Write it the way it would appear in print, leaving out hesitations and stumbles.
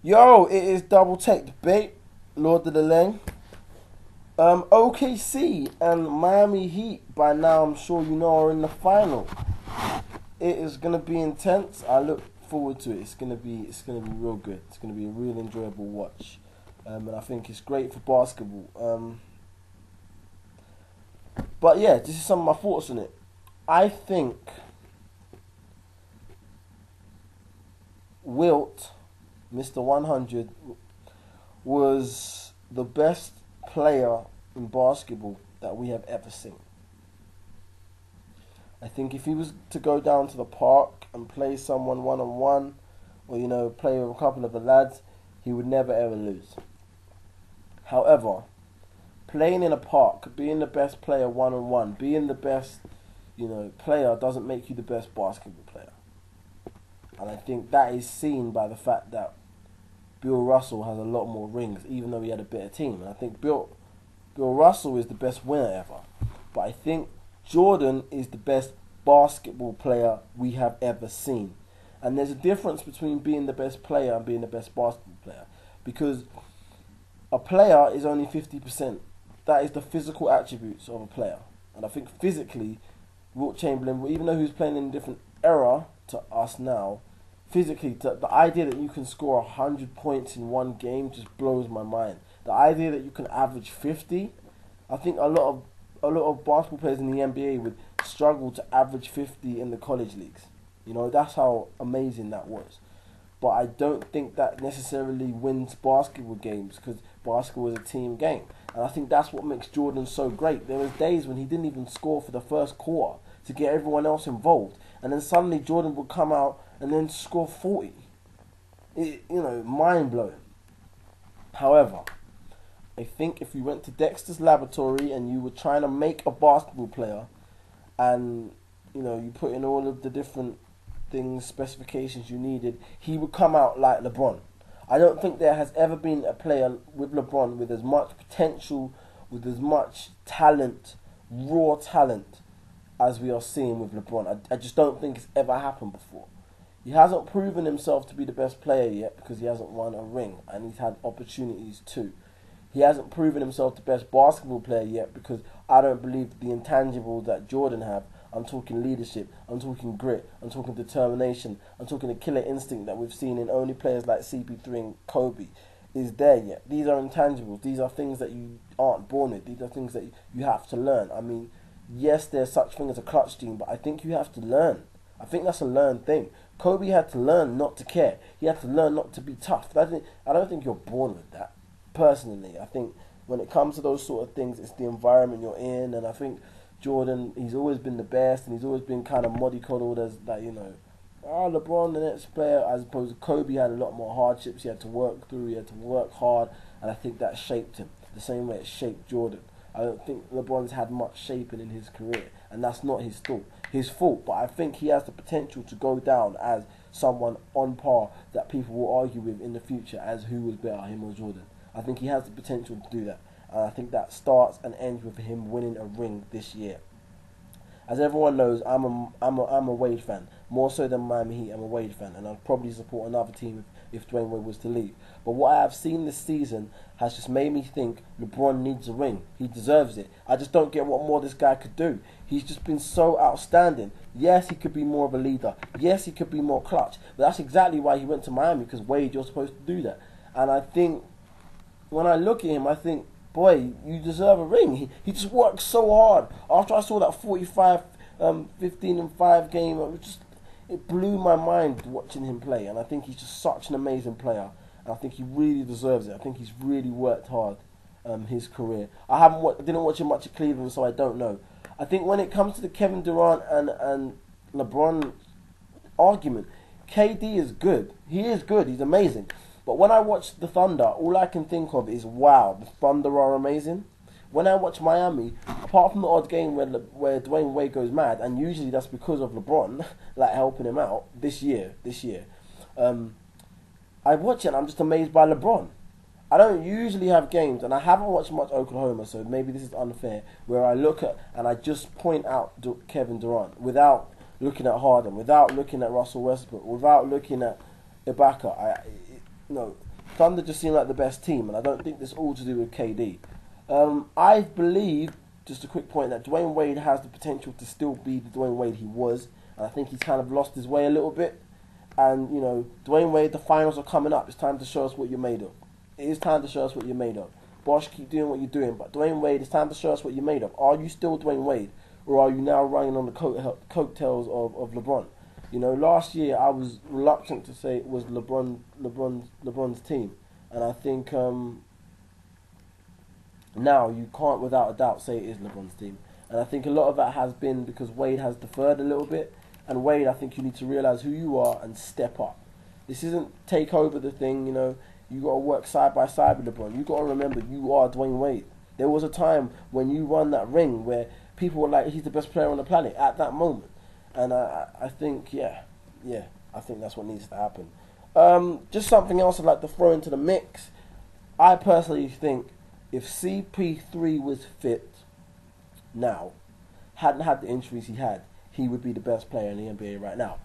Yo, it is double take debate, Lord of the Lane. OKC and Miami Heat, by now I'm sure you know, are in the final. It is gonna be intense. I look forward to it. It's gonna be real good. It's gonna be a real enjoyable watch, and I think it's great for basketball. But yeah, this is some of my thoughts on it. I think Wilt, Mr. 100, was the best player in basketball that we have ever seen. I think if he was to go down to the park and play someone one-on-one, or play with a couple of the lads, he would never ever lose. However, playing in a park, being the best player one-on-one, being the best, player doesn't make you the best basketball player. And I think that is seen by the fact that Bill Russell has a lot more rings, even though he had a better team. And I think Bill Russell is the best winner ever. But I think Jordan is the best basketball player we have ever seen. And there's a difference between being the best player and being the best basketball player. Because a player is only 50%. That is the physical attributes of a player. And I think physically, Wilt Chamberlain, even though he was playing in a different era to us now, physically, the idea that you can score 100 points in one game just blows my mind. The idea that you can average 50, I think a lot of basketball players in the NBA would struggle to average 50 in the college leagues. That's how amazing that was. But I don't think that necessarily wins basketball games, because basketball is a team game. And I think that's what makes Jordan so great. There was days when he didn't even score for the first quarter to get everyone else involved. And then suddenly Jordan would come out and then score 40. Mind blowing. However, I think if you went to Dexter's laboratory and you were trying to make a basketball player, and you put in all of the different things, specifications you needed, he would come out like LeBron. I don't think there has ever been a player with LeBron with as much potential, with as much talent, raw talent, as we are seeing with LeBron. I just don't think it's ever happened before. He hasn't proven himself to be the best player yet because he hasn't won a ring, and he's had opportunities too. He hasn't proven himself the best basketball player yet because I don't believe the intangibles that Jordan have. I'm talking leadership, I'm talking grit, I'm talking determination, I'm talking the killer instinct that we've seen in only players like Cp3 and Kobe is there yet. These are intangibles. These are things that you aren't born with. These are things that you have to learn. I mean, yes, there's such thing as a clutch gene, but I think you have to learn. I think that's a learned thing. Kobe had to learn not to care. He had to learn not to be tough. I don't think you're born with that. Personally, I think when it comes to those sort of things, it's the environment you're in. And I think Jordan, he's always been the best, and he's always been kind of mollycoddled as that, LeBron the next player, as opposed to Kobe had a lot more hardships he had to work through, he had to work hard, and I think that shaped him the same way it shaped Jordan. I don't think LeBron's had much shaping in his career, and that's not his fault, but I think he has the potential to go down as someone on par that people will argue with in the future as who was better, him or Jordan. I think he has the potential to do that. And I think that starts and ends with him winning a ring this year. As everyone knows, I'm a Wade fan. More so than Miami Heat, I'm a Wade fan. And I'd probably support another team if Dwayne Wade was to leave. But what I have seen this season has just made me think LeBron needs a ring. He deserves it. I just don't get what more this guy could do. He's just been so outstanding. Yes, he could be more of a leader. Yes, he could be more clutch. But that's exactly why he went to Miami, because Wade, you're supposed to do that. And I think, when I look at him, I think, boy, you deserve a ring. He just worked so hard. After I saw that 45, 15 and 5 game, it blew my mind watching him play. And I think he's just such an amazing player. And I think he really deserves it. I think he's really worked hard his career. I didn't watch him much at Cleveland, so I don't know. I think when it comes to the Kevin Durant and LeBron argument, KD is good. He is good. He's amazing. But when I watch the Thunder, all I can think of is, wow, the Thunder are amazing. When I watch Miami, apart from the odd game where Dwayne Wade goes mad, and usually that's because of LeBron, like helping him out this year, I watch it and I'm just amazed by LeBron. I don't usually have games, and I haven't watched much Oklahoma, so maybe this is unfair, where I look at and I just point out Kevin Durant without looking at Harden, without looking at Russell Westbrook, without looking at Ibaka. No, Thunder just seem like the best team, and I don't think this all to do with KD. I believe, just a quick point, that Dwayne Wade has the potential to still be the Dwayne Wade he was, and I think he's kind of lost his way a little bit. And, you know, Dwayne Wade, the finals are coming up. It's time to show us what you're made of. It is time to show us what you're made of. Bosh, keep doing what you're doing, but Dwayne Wade, it's time to show us what you're made of. Are you still Dwayne Wade, or are you now running on the coattails of LeBron? You know, last year I was reluctant to say it was LeBron's team, and I think now you can't without a doubt say it is LeBron's team. And I think a lot of that has been because Wade has deferred a little bit, and Wade, I think you need to realize who you are and step up. This isn't take over the thing, you know. You got to work side by side with LeBron. You got to remember you are Dwayne Wade. There was a time when you won that ring where people were like, he's the best player on the planet at that moment. And I think, I think that's what needs to happen. Just something else I'd like to throw into the mix. I personally think if Cp3 was fit now, hadn't had the injuries he had, he would be the best player in the NBA right now.